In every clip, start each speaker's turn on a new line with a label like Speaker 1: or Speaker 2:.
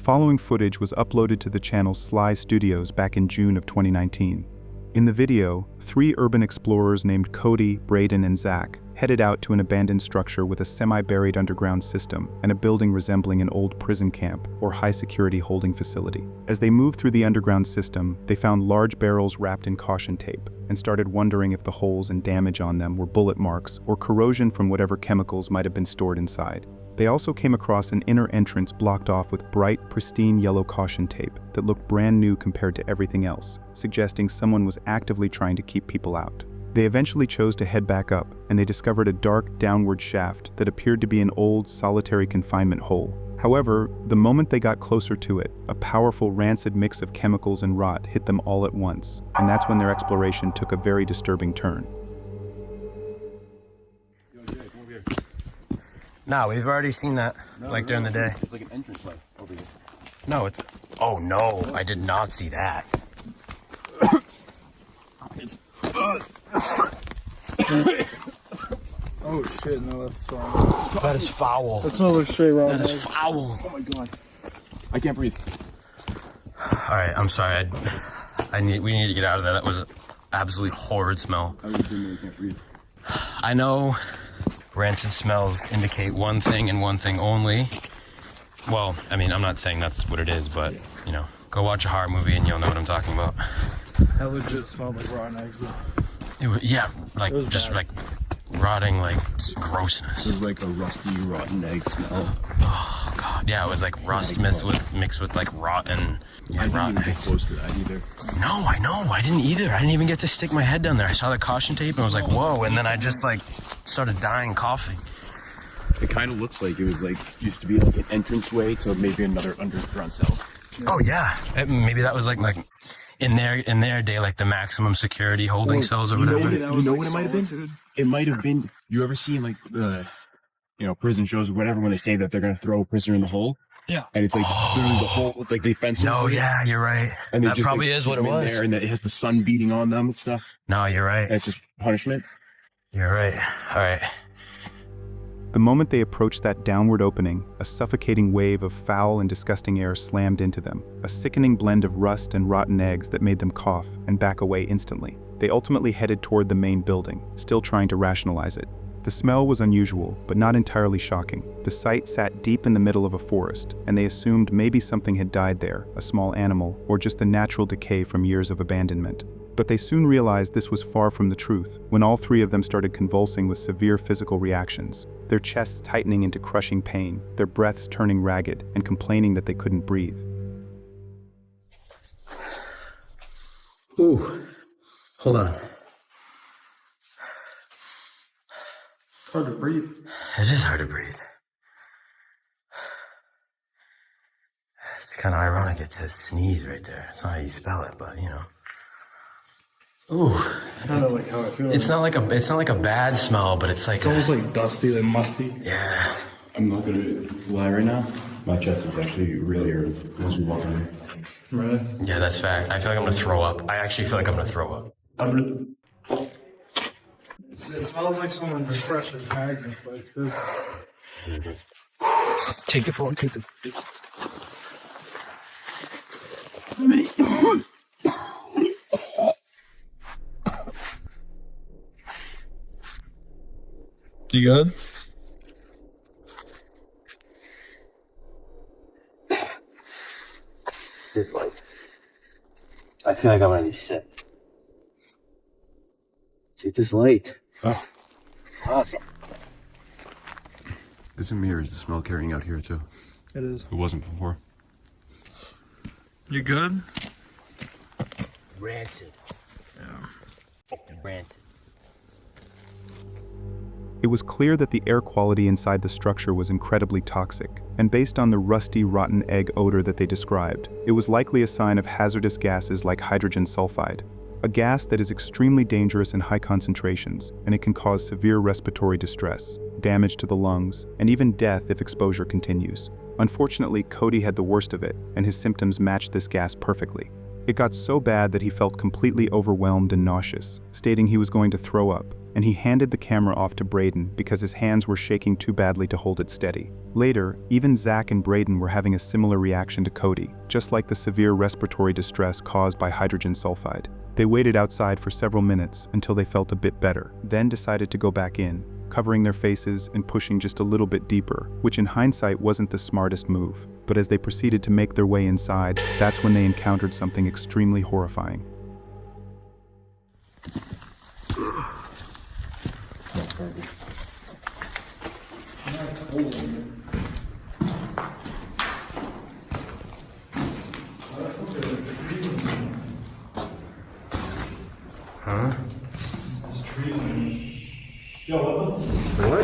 Speaker 1: following footage was uploaded to the channel Sly Studios back in June of 2019. In the video, 3 urban explorers named Cody, Braden, and Zach headed out to an abandoned structure with a semi-buried underground system and a building resembling an old prison camp or high-security holding facility. As they moved through the underground system, they found large barrels wrapped in caution tape and started wondering if the holes and damage on them were bullet marks or corrosion from whatever chemicals might have been stored inside. They also came across an inner entrance blocked off with bright, pristine yellow caution tape that looked brand new compared to everything else, suggesting someone was actively trying to keep people out. They eventually chose to head back up, and they discovered a dark, downward shaft that appeared to be an old, solitary confinement hole. However, the moment they got closer to it, a powerful, rancid mix of chemicals and rot hit them all at once, and that's when their exploration took a very disturbing turn.
Speaker 2: No, we've already seen that, during the day.
Speaker 3: It's like an entrance way over here.
Speaker 2: No, it's... Oh, no, I did not see that.
Speaker 3: It's...
Speaker 4: Oh shit, no, that's strong.
Speaker 2: That is foul.
Speaker 4: That smells like straight raw.
Speaker 2: That is foul.
Speaker 3: Oh my god. I can't breathe.
Speaker 2: Alright, I'm sorry. We need to get out of there. That was an absolutely horrid smell.
Speaker 3: I really can't breathe.
Speaker 2: I know rancid smells indicate one thing and one thing only. Well, I mean, I'm not saying that's what it is, but, you know, go watch a horror movie and you'll know what I'm talking about.
Speaker 4: That legit smelled like rotten eggs though.
Speaker 2: Yeah, like, just
Speaker 4: bad.
Speaker 2: like rotting, like, grossness.
Speaker 3: It was like a rusty, rotten egg smell.
Speaker 2: Oh, God. Yeah, it was like rust mixed with like rotten,
Speaker 3: I didn't
Speaker 2: rotten
Speaker 3: even get
Speaker 2: eggs.
Speaker 3: close to that either.
Speaker 2: No, I know. I didn't either. I didn't even get to stick my head down there. I saw the caution tape and was like, whoa. And then I just, like, started dying coughing.
Speaker 3: It kind of looks like it was like, used to be like an entranceway to maybe another underground cell.
Speaker 2: Oh, yeah. Maybe that was like in their day, like the maximum security holding cells or whatever.
Speaker 3: You know what it might have been? It might have been, you ever seen like the, prison shows or whatever when they say that they're going to throw a prisoner in the hole?
Speaker 4: Yeah.
Speaker 3: And it's like, literally the hole, like they fence
Speaker 2: No,
Speaker 3: over it.
Speaker 2: yeah, you're right.
Speaker 3: And they
Speaker 2: That
Speaker 3: just
Speaker 2: probably
Speaker 3: like,
Speaker 2: is what it
Speaker 3: put them in
Speaker 2: was.
Speaker 3: there, and it has the sun beating on them and stuff.
Speaker 2: No, you're right.
Speaker 3: And it's just punishment.
Speaker 2: You're right. All right.
Speaker 1: The moment they approached that downward opening, a suffocating wave of foul and disgusting air slammed into them, a sickening blend of rust and rotten eggs that made them cough and back away instantly. They ultimately headed toward the main building, still trying to rationalize it. The smell was unusual, but not entirely shocking. The site sat deep in the middle of a forest, and they assumed maybe something had died there, a small animal, or just the natural decay from years of abandonment. But they soon realized this was far from the truth when all 3 of them started convulsing with severe physical reactions, their chests tightening into crushing pain, their breaths turning ragged, and complaining that they couldn't breathe.
Speaker 2: Ooh. Hold on.
Speaker 4: Hard to breathe.
Speaker 2: It is hard to breathe. It's kind of ironic. It says sneeze right there. It's not how you spell it, but, you know. Ooh.
Speaker 4: Kind of like how I feel.
Speaker 2: It's not like a bad smell, but it's like
Speaker 4: It's almost like dusty and musty.
Speaker 2: yeah.
Speaker 3: I'm not going to lie right now. My chest is actually really hurting as we walk in.
Speaker 4: Right.
Speaker 2: Yeah, that's fact. I feel like I'm gonna throw up. I actually feel like I'm gonna throw up.
Speaker 4: It smells like someone just fresh as magnets, but it's just...
Speaker 2: Take the phone. Take the.
Speaker 4: You good?
Speaker 2: This light. I feel like I'm gonna be sick. Take this light.
Speaker 3: Oh.
Speaker 2: Oh.
Speaker 3: Isn't mirrors the smell carrying out here too?
Speaker 4: It is.
Speaker 3: It wasn't before.
Speaker 4: You good?
Speaker 2: Rancid.
Speaker 4: Yeah.
Speaker 2: Rancid.
Speaker 1: It was clear that the air quality inside the structure was incredibly toxic, and based on the rusty, rotten egg odor that they described, it was likely a sign of hazardous gases like hydrogen sulfide, a gas that is extremely dangerous in high concentrations, and it can cause severe respiratory distress, damage to the lungs, and even death if exposure continues. Unfortunately, Cody had the worst of it, and his symptoms matched this gas perfectly. It got so bad that he felt completely overwhelmed and nauseous, stating he was going to throw up, and he handed the camera off to Braden because his hands were shaking too badly to hold it steady. Later, even Zach and Braden were having a similar reaction to Cody, just like the severe respiratory distress caused by hydrogen sulfide. They waited outside for several minutes until they felt a bit better, then decided to go back in, covering their faces and pushing just a little bit deeper, which in hindsight wasn't the smartest move. But as they proceeded to make their way inside, that's when they encountered something extremely horrifying.
Speaker 2: Huh?
Speaker 4: Yo,
Speaker 2: What?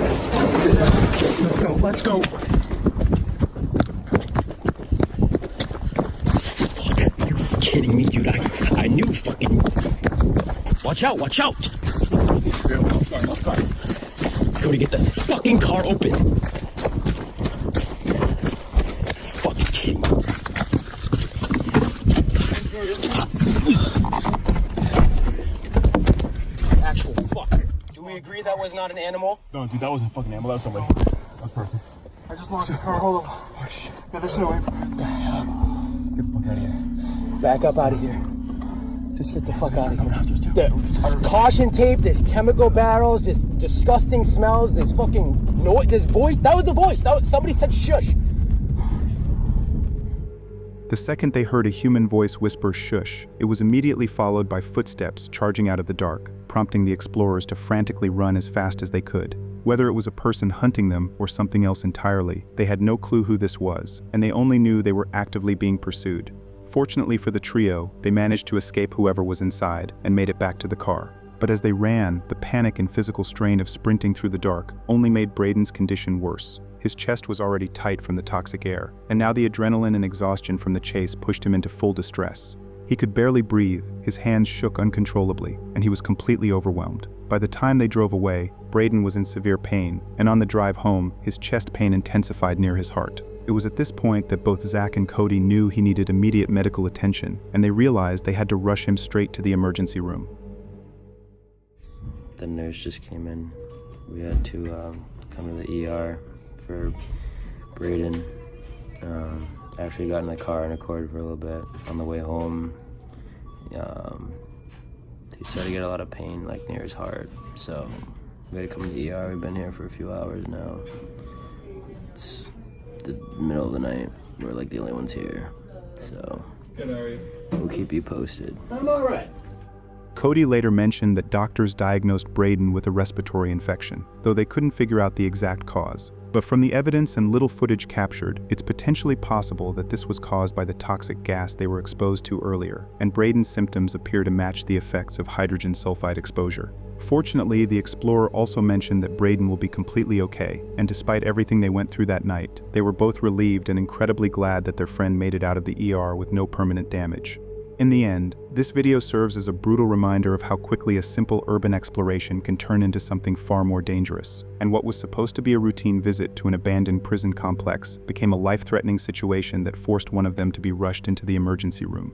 Speaker 3: Go, let's go. Fuck, are you kidding me, dude? I knew fucking... Watch out, watch out! Let's go. Go to get the fucking car open. Fucking kidding me. Actual fuck. Do we agree that was not an animal?
Speaker 4: no, dude, that wasn't a fucking animal. That was somebody. That was a person. I just lost the car. Hold on. Oh, shit. Yeah, there's no way for it.
Speaker 3: What the hell?
Speaker 4: Get the fuck out of here.
Speaker 3: Back up out of here. Just get the fuck out of here. There's caution tape, there's chemical barrels, there's disgusting smells, there's fucking noise, there's voice. That was the voice. Somebody said shush.
Speaker 1: The second they heard a human voice whisper shush, it was immediately followed by footsteps charging out of the dark, prompting the explorers to frantically run as fast as they could. Whether it was a person hunting them or something else entirely, they had no clue who this was, and they only knew they were actively being pursued. Fortunately for the trio, they managed to escape whoever was inside and made it back to the car. But as they ran, the panic and physical strain of sprinting through the dark only made Braden's condition worse. His chest was already tight from the toxic air, and now the adrenaline and exhaustion from the chase pushed him into full distress. He could barely breathe, his hands shook uncontrollably, and he was completely overwhelmed. By the time they drove away, Braden was in severe pain, and on the drive home, his chest pain intensified near his heart. It was at this point that both Zach and Cody knew he needed immediate medical attention, and they realized they had to rush him straight to the emergency room.
Speaker 2: The nurse just came in. We had to come to the ER for Braden. After he got in the car and recorded for a little bit. On the way home, he started to get a lot of pain, like near his heart. So we had to come to the ER. We've been here for a few hours now. It's the middle of the night. We're like the only ones here. So
Speaker 4: Good, how are you?
Speaker 2: we'll keep you posted.
Speaker 3: I'm alright.
Speaker 1: Cody later mentioned that doctors diagnosed Braden with a respiratory infection, though they couldn't figure out the exact cause. But from the evidence and little footage captured, it's potentially possible that this was caused by the toxic gas they were exposed to earlier, and Braden's symptoms appear to match the effects of hydrogen sulfide exposure. Fortunately, the explorer also mentioned that Braden will be completely okay, and despite everything they went through that night, they were both relieved and incredibly glad that their friend made it out of the ER with no permanent damage. In the end, this video serves as a brutal reminder of how quickly a simple urban exploration can turn into something far more dangerous, and what was supposed to be a routine visit to an abandoned prison complex became a life-threatening situation that forced one of them to be rushed into the emergency room.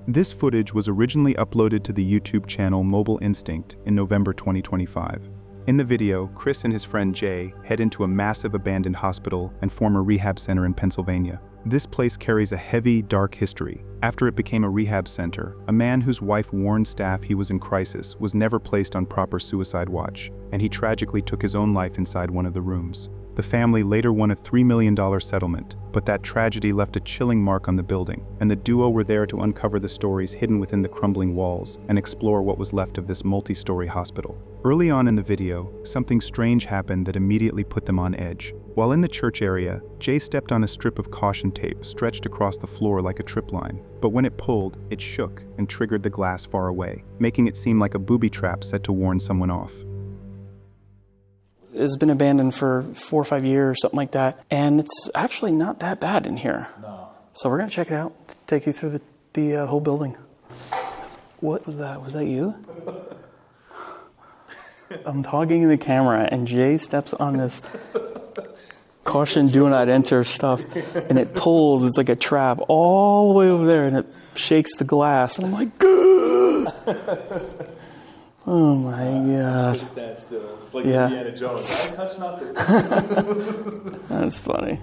Speaker 1: This footage was originally uploaded to the YouTube channel Mobile Instinct in November 2025. In the video, Chris and his friend Jay head into a massive abandoned hospital and former rehab center in Pennsylvania. This place carries a heavy, dark history. After it became a rehab center, a man whose wife warned staff he was in crisis was never placed on proper suicide watch, and he tragically took his own life inside one of the rooms. The family later won a $3 million settlement, but that tragedy left a chilling mark on the building, and the duo were there to uncover the stories hidden within the crumbling walls and explore what was left of this multi-story hospital. Early on in the video, something strange happened that immediately put them on edge. While in the church area, Jay stepped on a strip of caution tape stretched across the floor like a trip line, but when it pulled, it shook and triggered the glass far away, making it seem like a booby trap set to warn someone off.
Speaker 5: It's been abandoned for 4 or 5 years, something like that. And it's actually not that bad in here. No. So we're going to check it out, take you through the whole building. What was that? Was that you? I'm talking in the camera, and Jay steps on this caution, do not enter stuff. And it pulls, it's like a trap all the way over there, and it shakes the glass. And I'm like, gah! Oh my God.
Speaker 1: Stand still. It's like
Speaker 5: Yeah.
Speaker 1: Indiana Jones. I touch nothing.
Speaker 5: That's funny.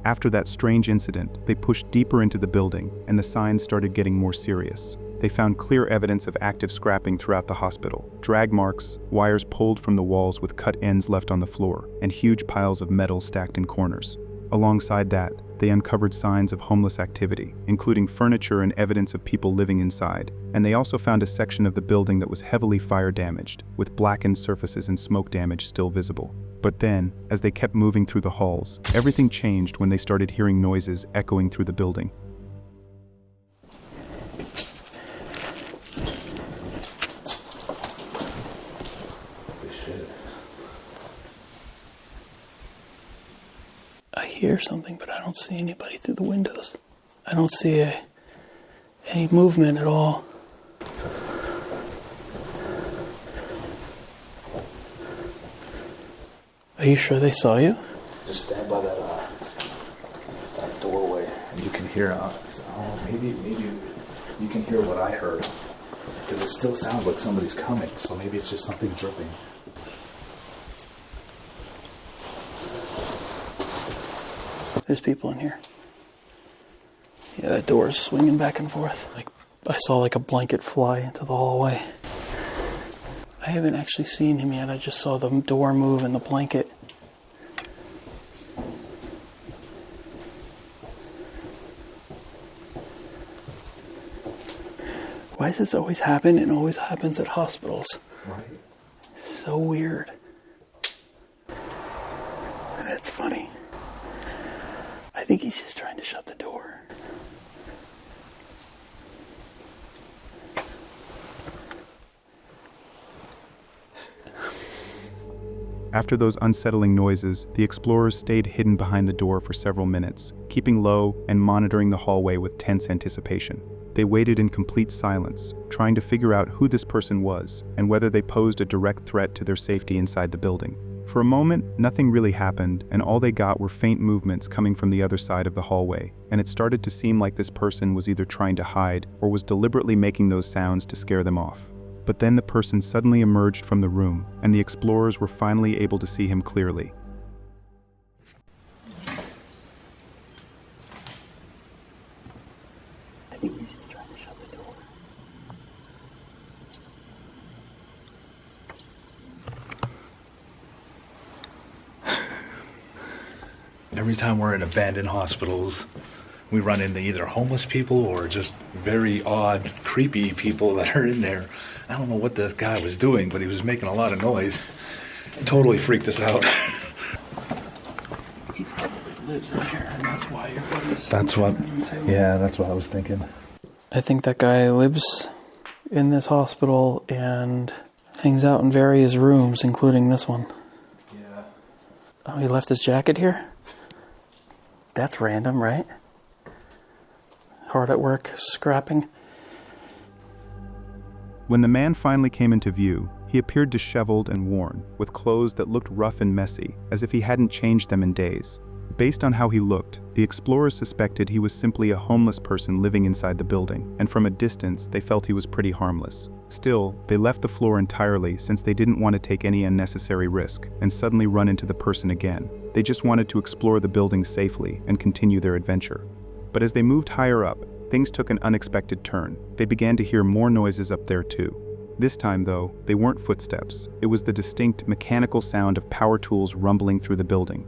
Speaker 1: After that strange incident, they pushed deeper into the building, and the signs started getting more serious. They found clear evidence of active scrapping throughout the hospital. Drag marks, wires pulled from the walls with cut ends left on the floor, and huge piles of metal stacked in corners. Alongside that, they uncovered signs of homeless activity, including furniture and evidence of people living inside. And they also found a section of the building that was heavily fire damaged, with blackened surfaces and smoke damage still visible. But then, as they kept moving through the halls, everything changed when they started hearing noises echoing through the building.
Speaker 5: I hear something, but I don't see anybody through the windows. I don't see any movement at all. Are you sure they saw you?
Speaker 6: Just stand by that doorway, and you can hear. Maybe you can hear what I heard, because it still sounds like somebody's coming. So maybe it's just something dripping.
Speaker 5: There's people in here. Yeah, that door is swinging back and forth. Like I saw like a blanket fly into the hallway. I haven't actually seen him yet. I just saw the door move and the blanket. Why does this always happen? It always happens at hospitals.
Speaker 6: Right.
Speaker 5: So weird. That's funny. I think he's just trying to shut the door.
Speaker 1: After those unsettling noises, the explorers stayed hidden behind the door for several minutes, keeping low and monitoring the hallway with tense anticipation. They waited in complete silence, trying to figure out who this person was and whether they posed a direct threat to their safety inside the building. For a moment, nothing really happened, and all they got were faint movements coming from the other side of the hallway, and it started to seem like this person was either trying to hide or was deliberately making those sounds to scare them off. But then the person suddenly emerged from the room, and the explorers were finally able to see him clearly.
Speaker 5: I think he's just trying to shut the door.
Speaker 6: Every time we're in abandoned hospitals, we run into either homeless people or just very odd, creepy people that are in there. I don't know what this guy was doing, but he was making a lot of noise. It totally freaked us out.
Speaker 5: He probably lives in here, and that's why your buddy's...
Speaker 6: That's what I was thinking.
Speaker 5: I think that guy lives in this hospital and hangs out in various rooms, including this one.
Speaker 6: Yeah.
Speaker 5: Oh, he left his jacket here? That's random, right? Hard at work, scrapping.
Speaker 1: When the man finally came into view, he appeared disheveled and worn, with clothes that looked rough and messy, as if he hadn't changed them in days. Based on how he looked, the explorers suspected he was simply a homeless person living inside the building, and from a distance, they felt he was pretty harmless. Still, they left the floor entirely since they didn't want to take any unnecessary risk and suddenly run into the person again. They just wanted to explore the building safely and continue their adventure. But as they moved higher up, things took an unexpected turn. They began to hear more noises up there too. This time, though, they weren't footsteps. It was the distinct mechanical sound of power tools rumbling through the building.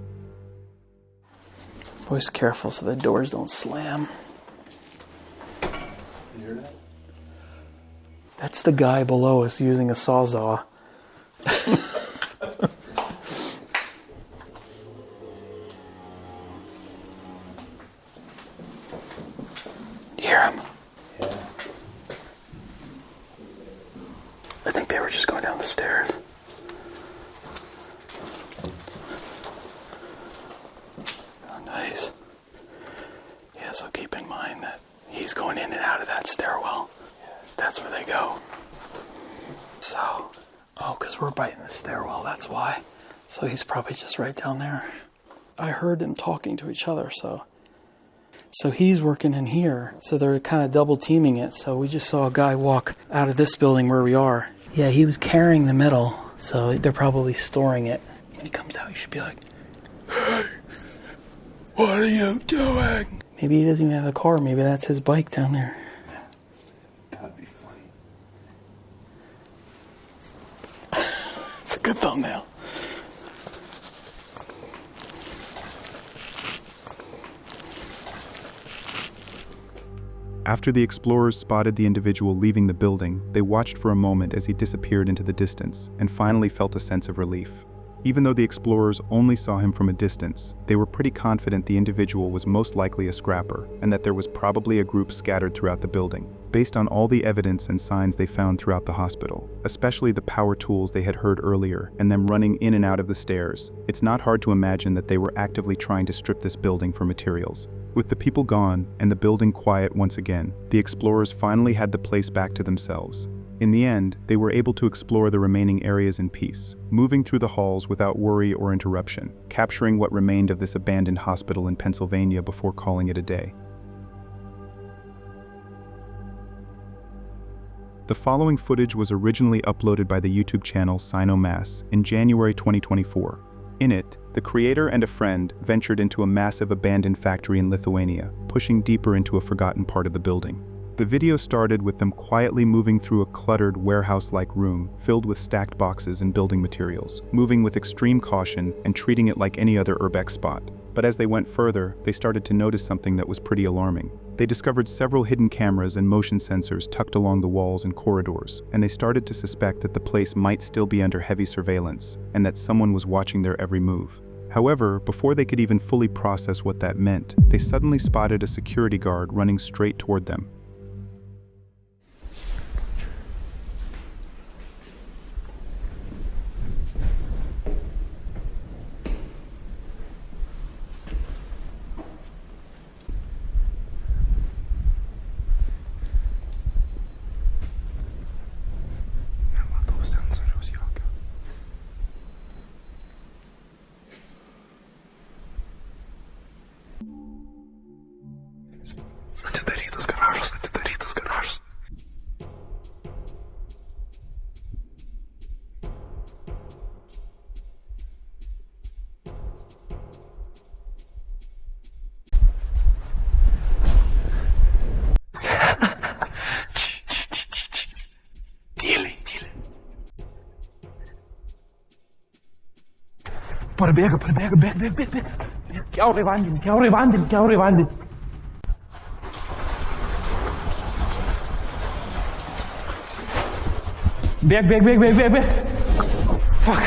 Speaker 5: Always careful so the doors don't slam.
Speaker 6: You hear that?
Speaker 5: That's the guy below us using a sawzall. You hear him?
Speaker 6: Yeah.
Speaker 5: I think they were just going down the stairs. Oh, nice. Yeah, so keep in mind that he's going in and out of that stairwell. That's where they go. So, because we're biting the stairwell, that's why. So he's probably just right down there. I heard them talking to each other, so he's working in here, so they're kind of double teaming it. So we just saw a guy walk out of this building where we are. Yeah, he was carrying the metal, so they're probably storing it. When he comes out, you should be like, "Hey, what are you doing?" Maybe he doesn't even have a car. Maybe that's his bike down there.
Speaker 4: That'd be funny.
Speaker 5: It's a good thumbnail.
Speaker 1: After the explorers spotted the individual leaving the building, they watched for a moment as he disappeared into the distance and finally felt a sense of relief. Even though the explorers only saw him from a distance, they were pretty confident the individual was most likely a scrapper and that there was probably a group scattered throughout the building, based on all the evidence and signs they found throughout the hospital, especially the power tools they had heard earlier and them running in and out of the stairs. It's not hard to imagine that they were actively trying to strip this building for materials. With the people gone and the building quiet once again, the explorers finally had the place back to themselves. In the end, they were able to explore the remaining areas in peace, moving through the halls without worry or interruption, capturing what remained of this abandoned hospital in Pennsylvania before calling it a day. The following footage was originally uploaded by the YouTube channel Sinomass in January 2024. In it, the creator and a friend ventured into a massive abandoned factory in Lithuania, pushing deeper into a forgotten part of the building. The video started with them quietly moving through a cluttered warehouse-like room filled with stacked boxes and building materials, moving with extreme caution and treating it like any other urbex spot. But as they went further, they started to notice something that was pretty alarming. They discovered several hidden cameras and motion sensors tucked along the walls and corridors, and they started to suspect that the place might still be under heavy surveillance, and that someone was watching their every move. However, before they could even fully process what that meant, they suddenly spotted a security guard running straight toward them.
Speaker 4: Parbėga, bėg. Kiaurai vandenį. Bėg. Fuck.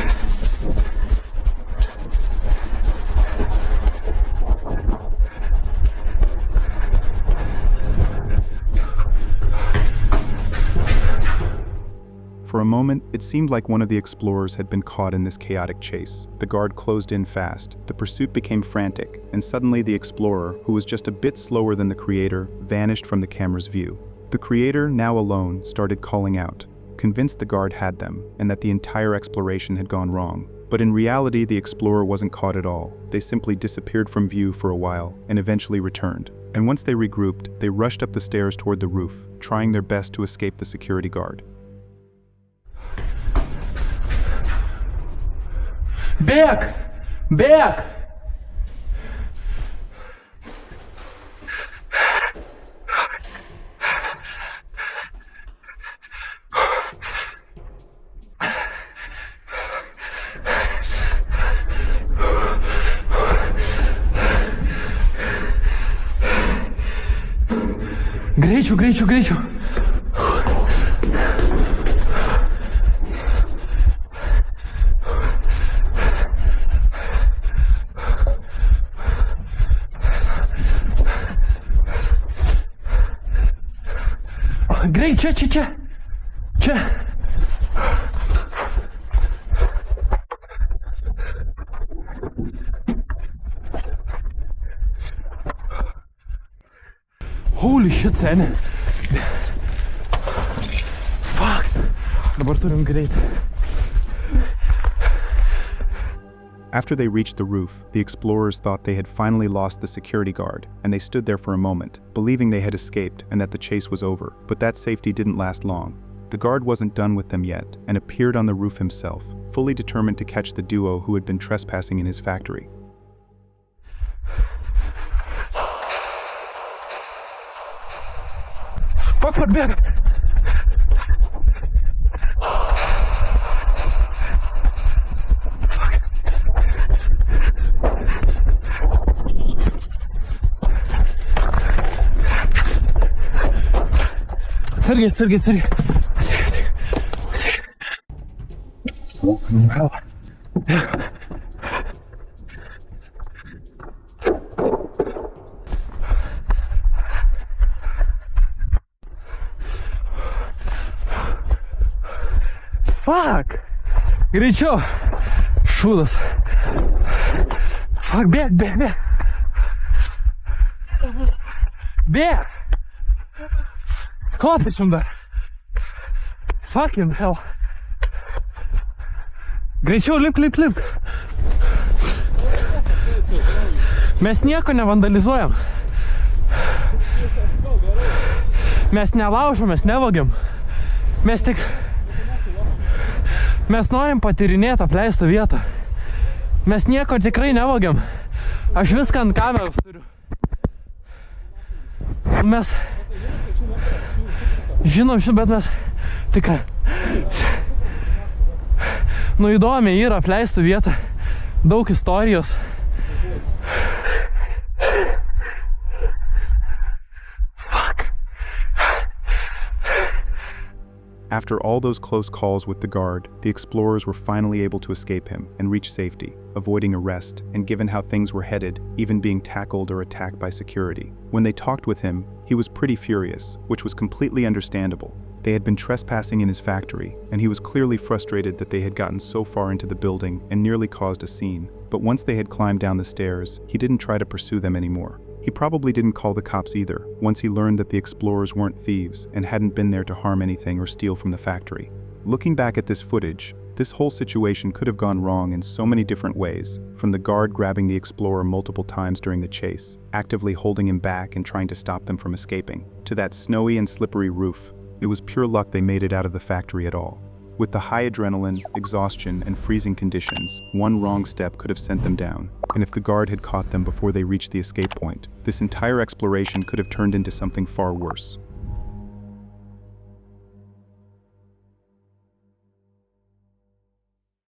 Speaker 1: For a moment, it seemed like one of the explorers had been caught in this chaotic chase. The guard closed in fast, the pursuit became frantic, and suddenly the explorer, who was just a bit slower than the creator, vanished from the camera's view. The creator, now alone, started calling out, convinced the guard had them, and that the entire exploration had gone wrong. But in reality, the explorer wasn't caught at all. They simply disappeared from view for a while, and eventually returned. And once they regrouped, they rushed up the stairs toward the roof, trying their best to escape the security guard.
Speaker 3: Bėg! Greičiau. Greit, čia. Holy shit, seni. Fuck. Dabar turim greit.
Speaker 1: After they reached the roof, the explorers thought they had finally lost the security guard, and they stood there for a moment, believing they had escaped and that the chase was over. But that safety didn't last long. The guard wasn't done with them yet, and appeared on the roof himself, fully determined to catch the duo who had been trespassing in his factory.
Speaker 3: Fuck, подбег! Сергей. Fuck! Горячо! Шудос! Fuck, бег! Бег! Klapis dar! Fucking hell! Greičiau lipk! Mes nieko nevandalizuojam. Mes nelaužom, mes nevagiam. Mes norim patyrinėti apleistą vietą. Mes nieko tikrai nevagiam. Aš viską ant kameros turiu. Mes žinom, bet mes tik įdomiai yra apleista vieta, daug istorijos. Fuck.
Speaker 1: After all those close calls with the guard, the explorers were finally able to escape him and reach safety, avoiding arrest, and given how things were headed, even being tackled or attacked by security. When they talked with him, he was pretty furious, which was completely understandable. They had been trespassing in his factory, and he was clearly frustrated that they had gotten so far into the building and nearly caused a scene. But once they had climbed down the stairs, he didn't try to pursue them anymore. He probably didn't call the cops either, once he learned that the explorers weren't thieves and hadn't been there to harm anything or steal from the factory. Looking back at this footage, this whole situation could have gone wrong in so many different ways, from the guard grabbing the explorer multiple times during the chase, actively holding him back and trying to stop them from escaping, to that snowy and slippery roof. It was pure luck they made it out of the factory at all. With the high adrenaline, exhaustion, and freezing conditions, one wrong step could have sent them down. And if the guard had caught them before they reached the escape point, this entire exploration could have turned into something far worse.